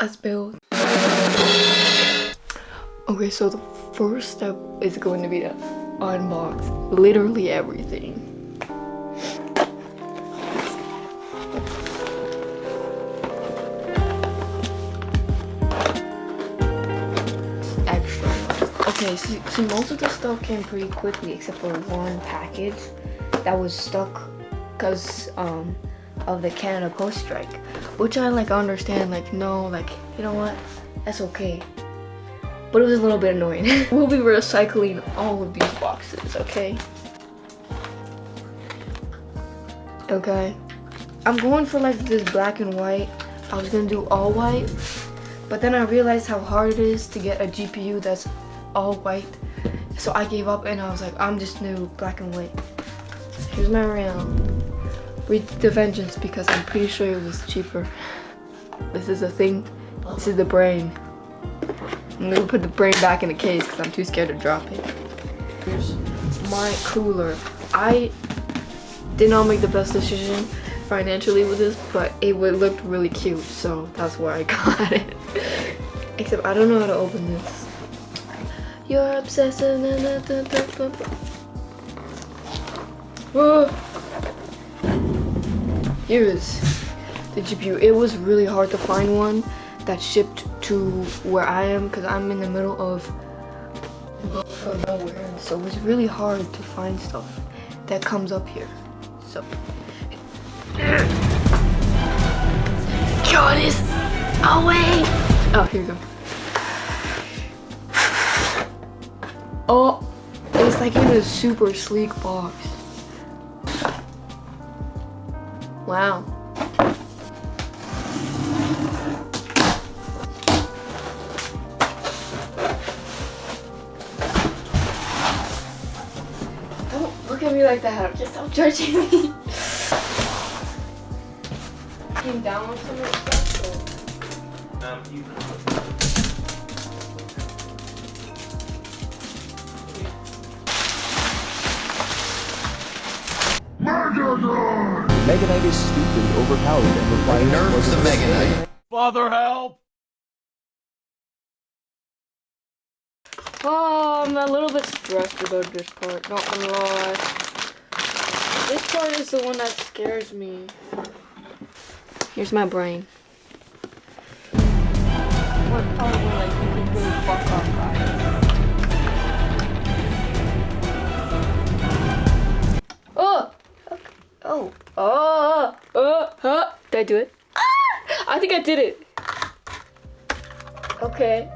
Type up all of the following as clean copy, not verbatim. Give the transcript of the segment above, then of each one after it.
Let's build. Okay, so the first step is going to be to unbox literally everything. Extra. Okay, see, most of the stuff came pretty quickly except for one package that was stuck because of the Canada Post strike, which I like understand, like no, like you know what, that's okay, but it was a little bit annoying. We'll be recycling all of these boxes, okay? Okay, I'm going for like this black and white. I was gonna do all white, but then I realized how hard it is to get a GPU that's all white, so I gave up and I was like, I'm just new black and white. Here's my RAM. Read the Vengeance because I'm pretty sure it was cheaper. This is a thing. This is the brain. I'm gonna put the brain back in the case because I'm too scared to drop it. Here's my cooler. I did not make the best decision financially with this, but it looked really cute, so that's why I got it. Except I don't know how to open this. You're obsessed. Whoa. Here's the GPU. It was really hard to find one that shipped to where I am because I'm in the middle of nowhere, so it's really hard to find stuff that comes up here. So God is away. Oh, here you go. Oh, it's like in a super sleek box. Wow. Don't look at me like that. Just stop judging me. Came down with some of the stuff. Mega Knight is stupid, overpowered, and requires Nerf the Mega Knight. Father, help! Oh, I'm a little bit stressed about this part, not gonna lie. This part is the one that scares me. Here's my brain. What part where like you can really fuck up, guys? Oh! Did I do it? Ah! I think I did it. Okay.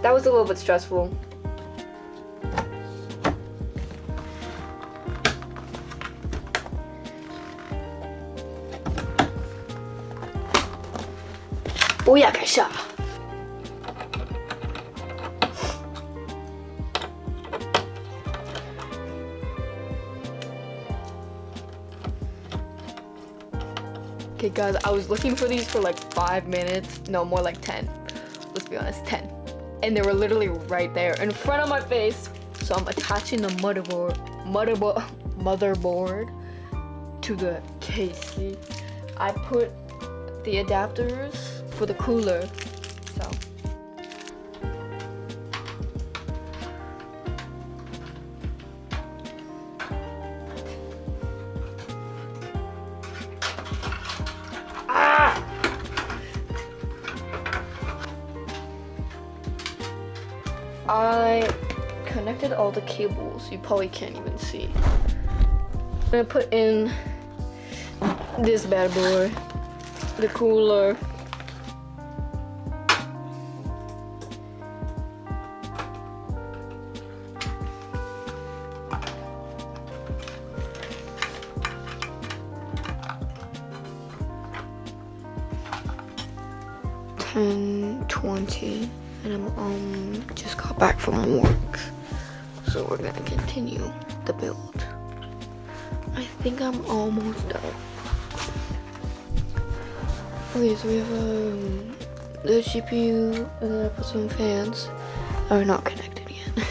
That was a little bit stressful. Booyakasha! Okay guys, I was looking for these for like 5 minutes. No, more like 10. Let's be honest, 10. And they were literally right there in front of my face. So I'm attaching the motherboard to the case. See? I put the adapters for the cooler. So I connected all the cables. You probably can't even see. I'm gonna put in this bad boy, the cooler. $10:20 and I'm just got back from work, so we're gonna continue the build. I think I'm almost done. Okay, so we have the GPU and then I put some fans are not connected yet.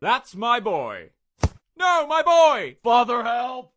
That's my boy. No, my boy! Father, help!